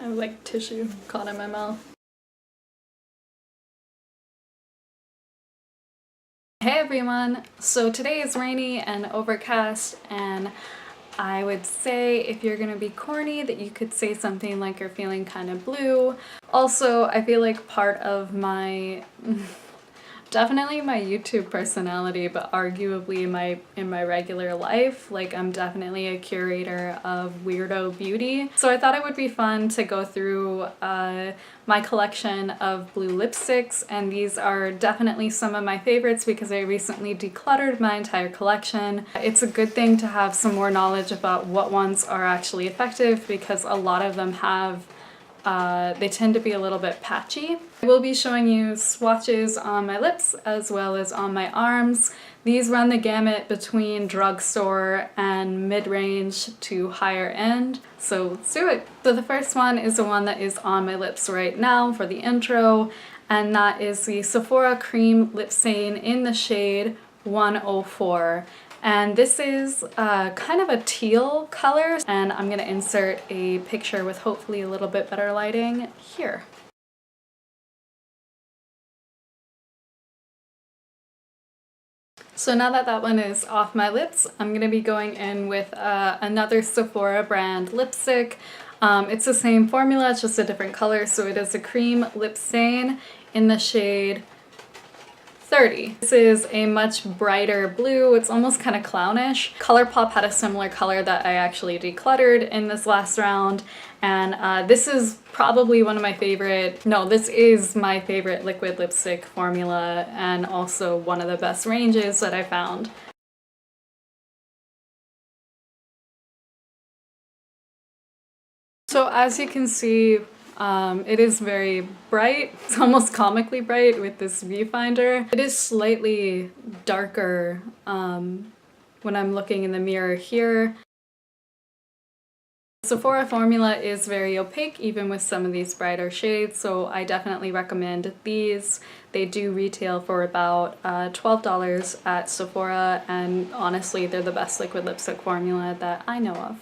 I have like tissue caught in my mouth. Hey everyone! So today is rainy and overcast, and I would say if you're gonna be corny that you could say something like you're feeling kind of blue. Also, I feel like part of my definitely my YouTube personality, but arguably in my regular life, like I'm definitely a curator of weirdo beauty. So I thought it would be fun to go through my collection of blue lipsticks, and these are definitely some of my favorites because I recently decluttered my entire collection. It's a good thing to have some more knowledge about what ones are actually effective because a lot of them have they tend to be a little bit patchy. I will be showing you swatches on my lips as well as on my arms. These run the gamut between drugstore and mid-range to higher end, so let's do it. So the first one is the one that is on my lips right now for the intro, and that is the Sephora Cream Lip Stain in the shade 104. And this is kind of a teal color, and I'm gonna insert a picture with hopefully a little bit better lighting here. So now that that one is off my lips, I'm gonna be going in with another Sephora brand lipstick. It's the same formula, it's just a different color, so it is a cream lip stain in the shade 30. This is a much brighter blue. It's almost kind of clownish. ColourPop had a similar color that I actually decluttered in this last round, and this is probably one of my favorite, no, this is my favorite liquid lipstick formula and also one of the best ranges that I found. So as you can see, it is very bright. It's almost comically bright with this viewfinder. It is slightly darker when I'm looking in the mirror here. The Sephora formula is very opaque even with some of these brighter shades, so I definitely recommend these. They do retail for about $12 at Sephora, and honestly they're the best liquid lipstick formula that I know of.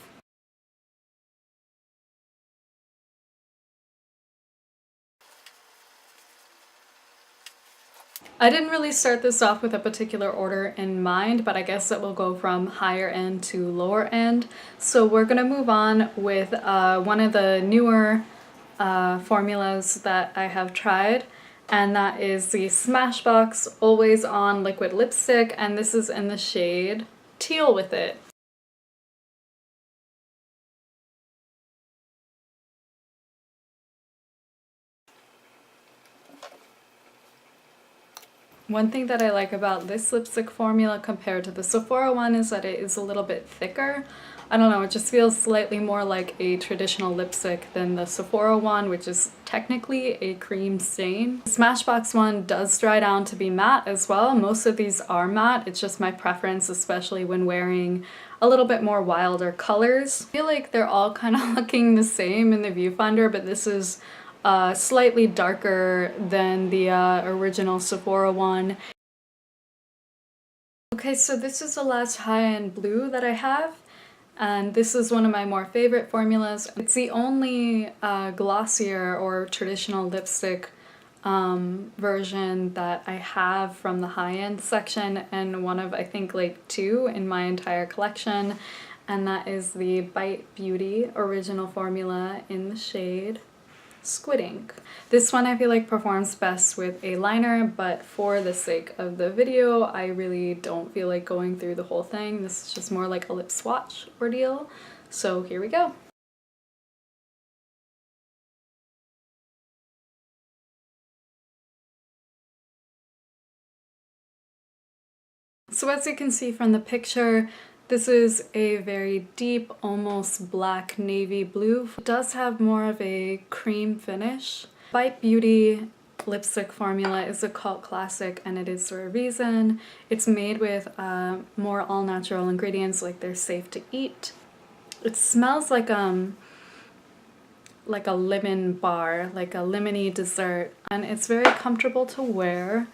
I didn't really start this off with a particular order in mind, but I guess it will go from higher end to lower end. So we're gonna move on with one of the newer formulas that I have tried, and that is the Smashbox Always On Liquid Lipstick, and this is in the shade Teal with it. One thing that I like about this lipstick formula compared to the Sephora one is that it is a little bit thicker. I don't know, it just feels slightly more like a traditional lipstick than the Sephora one, which is technically a cream stain. The Smashbox one does dry down to be matte as well. Most of these are matte, it's just my preference, especially when wearing a little bit more wilder colors. I feel like they're all kind of looking the same in the viewfinder, but this is slightly darker than the original Sephora one. Okay, so this is the last high-end blue that I have, and this is one of my more favorite formulas. It's the only glossier or traditional lipstick version that I have from the high-end section, and one of I think like 2 in my entire collection, and that is the Bite Beauty original formula in the shade Squid Ink. This one I feel like performs best with a liner, but for the sake of the video, I really don't feel like going through the whole thing. This is just more like a lip swatch ordeal. So here we go. So as you can see from the picture, this is a very deep, almost black navy blue. It does have more of a cream finish. Bite Beauty lipstick formula is a cult classic, and it is for a reason. It's made with more all-natural ingredients, like they're safe to eat. It smells like a lemon bar, like a lemony dessert, and it's very comfortable to wear.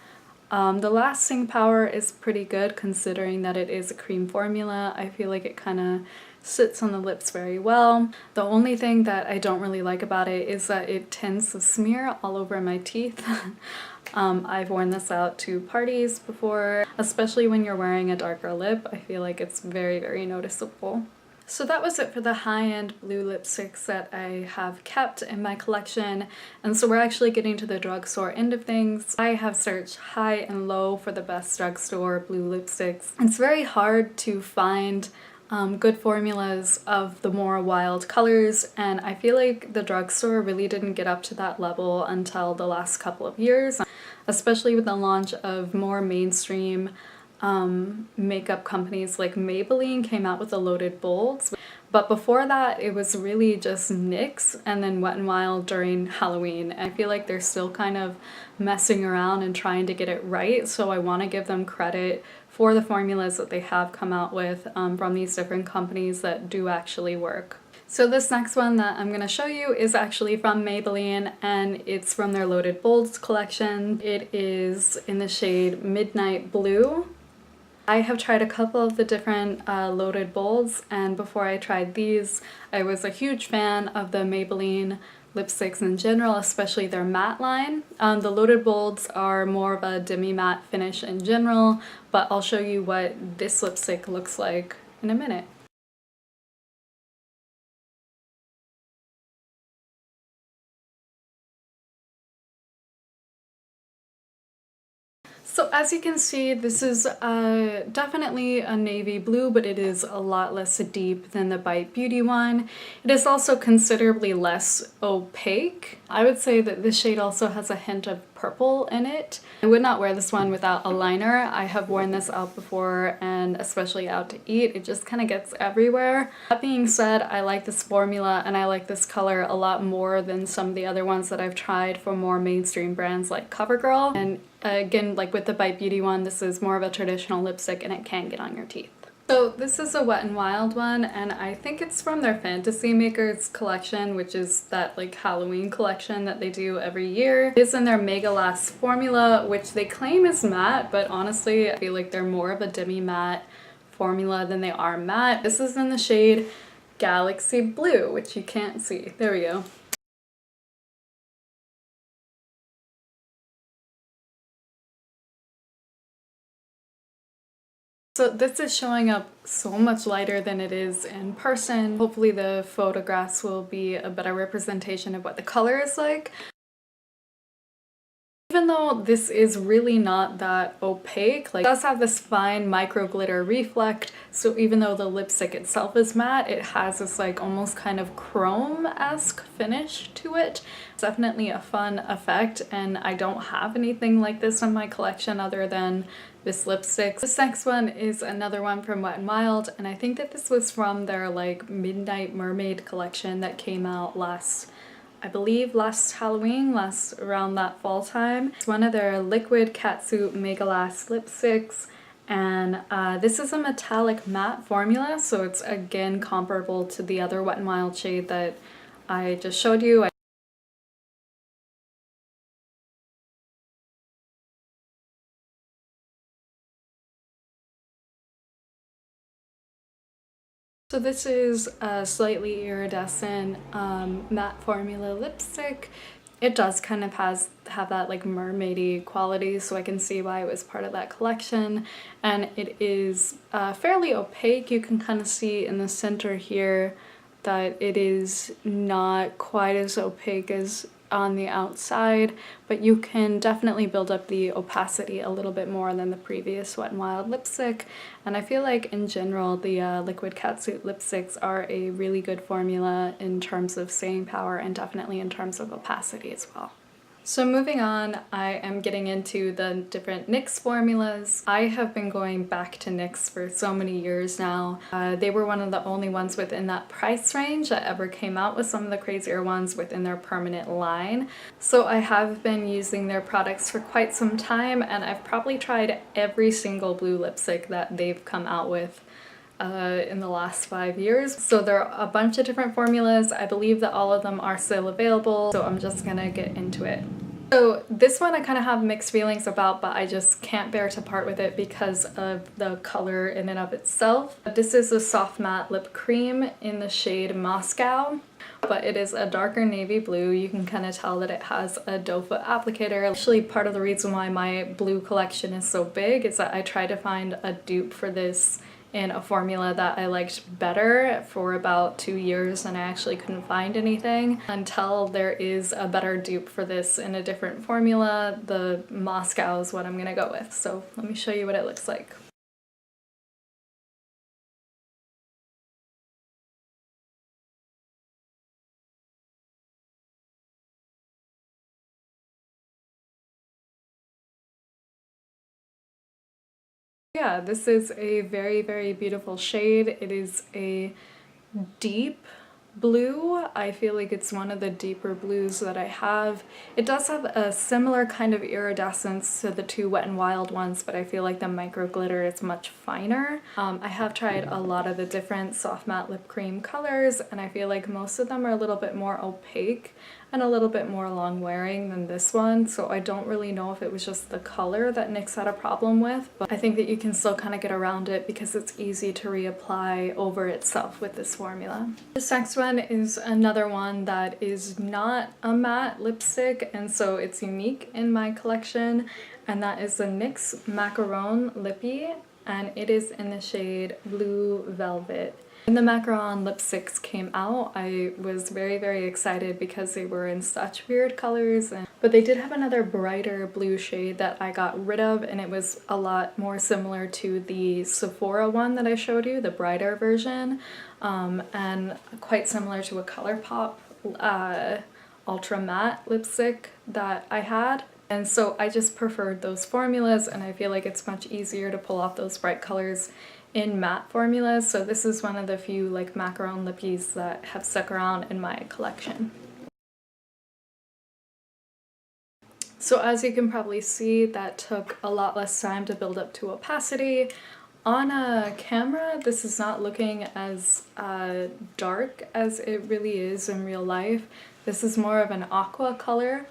The lasting power is pretty good considering that it is a cream formula. I feel like it kind of sits on the lips very well. The only thing that I don't really like about it is that it tends to smear all over my teeth. I've worn this out to parties before, especially when you're wearing a darker lip. I feel like it's very, very noticeable. So that was it for the high-end blue lipsticks that I have kept in my collection, and so we're actually getting to the drugstore end of things. I have searched high and low for the best drugstore blue lipsticks. It's very hard to find good formulas of the more wild colors, and I feel like the drugstore really didn't get up to that level until the last couple of years, especially with the launch of more mainstream makeup companies like Maybelline came out with the loaded bolds. But before that, it was really just NYX and then Wet n Wild during Halloween. I feel like they're still kind of messing around and trying to get it right, so I want to give them credit for the formulas that they have come out with from these different companies that do actually work. So this next one that I'm going to show you is actually from Maybelline, and it's from their Loaded Bolds collection. It is in the shade Midnight Blue. I have tried a couple of the different loaded bolds, and before I tried these, I was a huge fan of the Maybelline lipsticks in general, especially their matte line. The loaded bolds are more of a demi-matte finish in general, but I'll show you what this lipstick looks like in a minute. So as you can see, this is definitely a navy blue, but it is a lot less deep than the Bite Beauty one. It is also considerably less opaque. I would say that this shade also has a hint of purple in it. I would not wear this one without a liner. I have worn this out before, and especially out to eat, it just kind of gets everywhere. That being said, I like this formula and I like this color a lot more than some of the other ones that I've tried for more mainstream brands like CoverGirl. And again, like with the Bite Beauty one, this is more of a traditional lipstick and it can get on your teeth. So this is a Wet n Wild one, and I think it's from their Fantasy Makers collection, which is that like Halloween collection that they do every year. It is in their Mega Last formula, which they claim is matte, but honestly I feel like they're more of a demi-matte formula than they are matte. This is in the shade Galaxy Blue, which you can't see. There we go. So this is showing up so much lighter than it is in person. Hopefully the photographs will be a better representation of what the color is like. Even though this is really not that opaque, like it does have this fine micro glitter reflect, so even though the lipstick itself is matte, it has this like almost kind of chrome-esque finish to it. It's definitely a fun effect, and I don't have anything like this in my collection other than this lipstick. This next one is another one from Wet n Wild, and I think that this was from their like Midnight Mermaid collection that came out I believe last Halloween, around that fall time. It's one of their liquid catsuit Mega Last lipsticks, and this is a metallic matte formula, so it's again comparable to the other Wet n Wild shade that I just showed you. So this is a slightly iridescent matte formula lipstick. It does kind of have that like mermaidy quality, so I can see why it was part of that collection. And it is fairly opaque. You can kind of see in the center here that it is not quite as opaque as on the outside, but you can definitely build up the opacity a little bit more than the previous Wet n Wild lipstick. And I feel like in general the liquid catsuit lipsticks are a really good formula in terms of staying power and definitely in terms of opacity as well. So moving on, I am getting into the different NYX formulas. I have been going back to NYX for so many years now. They were one of the only ones within that price range that ever came out with some of the crazier ones within their permanent line. So I have been using their products for quite some time, and I've probably tried every single blue lipstick that they've come out with in the last 5 years. So there are a bunch of different formulas. I believe that all of them are still available, so I'm just gonna get into it. So this one I kind of have mixed feelings about, but I just can't bear to part with it because of the color in and of itself. This is a soft matte lip cream in the shade Moscow, but it is a darker navy blue. You can kind of tell that it has a doe foot applicator. Actually, part of the reason why my blue collection is so big is that I tried to find a dupe for this in a formula that I liked better for about 2 years, and I actually couldn't find anything until there is a better dupe for this in a different formula. The Moscow is what I'm gonna go with. So let me show you what it looks like. Yeah, this is a very, very beautiful shade. It is a deep blue. I feel like it's one of the deeper blues that I have. It does have a similar kind of iridescence to the two Wet n Wild ones, but I feel like the micro glitter is much finer. I have tried a lot of the different soft matte lip cream colors, and I feel like most of them are a little bit more opaque and a little bit more long wearing than this one, so I don't really know if it was just the color that NYX had a problem with, but I think that you can still kind of get around it because it's easy to reapply over itself with this formula. This next one is another one that is not a matte lipstick, and so it's unique in my collection, and that is the NYX Macaron Lippy, and it is in the shade Blue Velvet. When the macaron lipsticks came out, I was very, very excited because they were in such weird colors, but they did have another brighter blue shade that I got rid of, and it was a lot more similar to the Sephora one that I showed you, the brighter version, and quite similar to a ColourPop ultra matte lipstick that I had. And so I just preferred those formulas, and I feel like it's much easier to pull off those bright colors in matte formulas, so this is one of the few like macaron lippies that have stuck around in my collection. So as you can probably see, that took a lot less time to build up to opacity. On a camera, this is not looking as dark as it really is in real life. This is more of an aqua color.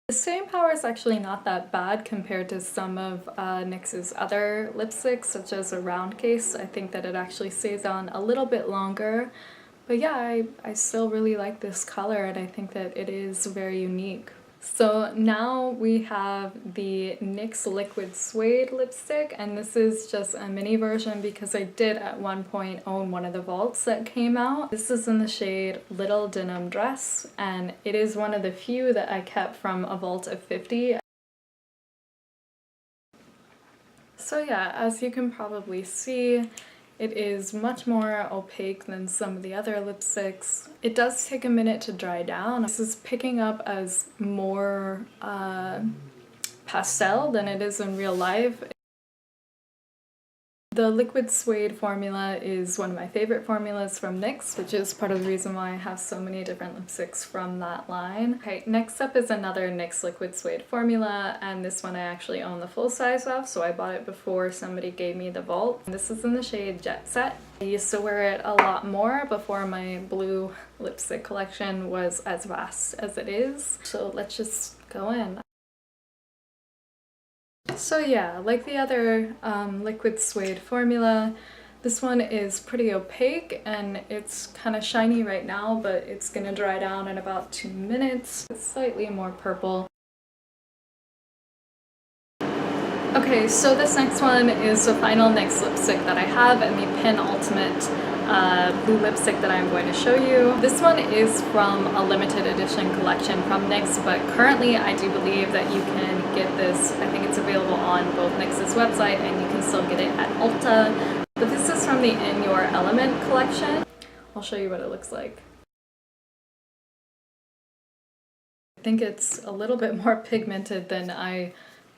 The staying power is actually not that bad compared to some of NYX's other lipsticks, such as a round case. I think that it actually stays on a little bit longer. But yeah, I still really like this color, and I think that it is very unique. So now we have the NYX Liquid Suede lipstick, and this is just a mini version because I did at one point own one of the vaults that came out. This is in the shade Little Denim Dress, and it is one of the few that I kept from a vault of 50. So yeah, as you can probably see, it is much more opaque than some of the other lipsticks. It does take a minute to dry down. This is picking up as more pastel than it is in real life. The Liquid Suede formula is one of my favorite formulas from NYX, which is part of the reason why I have so many different lipsticks from that line. Okay, next up is another NYX Liquid Suede formula, and this one I actually own the full size of, so I bought it before somebody gave me the vault. This is in the shade Jet Set. I used to wear it a lot more before my blue lipstick collection was as vast as it is. So let's just go in. So yeah, like the other Liquid Suede formula, this one is pretty opaque and it's kind of shiny right now, but it's gonna dry down in about 2 minutes. It's slightly more purple. Okay, so this next one is the final NYX lipstick that I have, and the penultimate blue lipstick that I'm going to show you. This one is from a limited edition collection from NYX, but currently I do believe that you can get this. I think it's available on both NYX's website and you can still get it at Ulta. But this is from the In Your Element collection. I'll show you what it looks like. I think it's a little bit more pigmented than I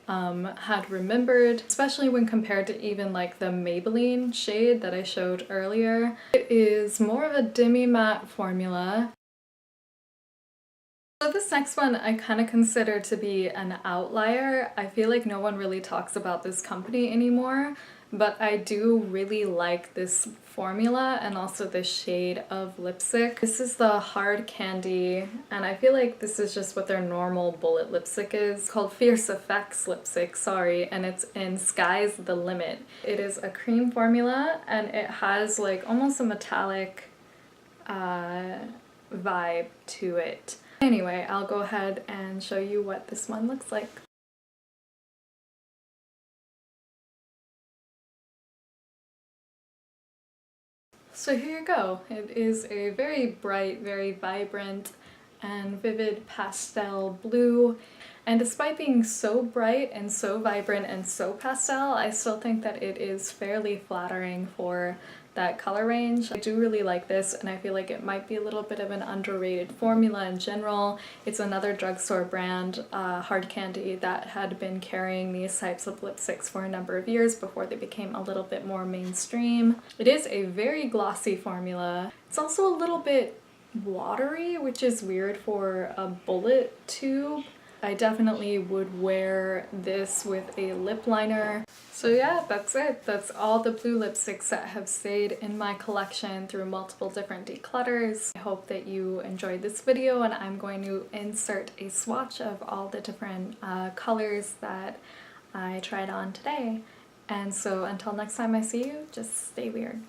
had remembered, especially when compared to even like the Maybelline shade that I showed earlier. It is more of a demi-matte formula. So this next one I kind of consider to be an outlier. I feel like no one really talks about this company anymore. but I do really like this formula and also the shade of lipstick. This is the Hard Candy, and I feel like this is just what their normal bullet lipstick is. It's called Fierce Effects lipstick, sorry, and it's in Sky's the Limit. It is a cream formula, and it has like almost a metallic vibe to it. Anyway, I'll go ahead and show you what this one looks like. So here you go. It is a very bright, very vibrant and vivid pastel blue. And despite being so bright and so vibrant and so pastel, I still think that it is fairly flattering for that color range. I do really like this, and I feel like it might be a little bit of an underrated formula in general. It's another drugstore brand, Hard Candy, that had been carrying these types of lipsticks for a number of years before they became a little bit more mainstream. It is a very glossy formula. It's also a little bit watery, which is weird for a bullet tube. I definitely would wear this with a lip liner. So yeah, that's it. That's all the blue lipsticks that have stayed in my collection through multiple different declutters. I hope that you enjoyed this video, and I'm going to insert a swatch of all the different colors that I tried on today. And so until next time I see you, just stay weird.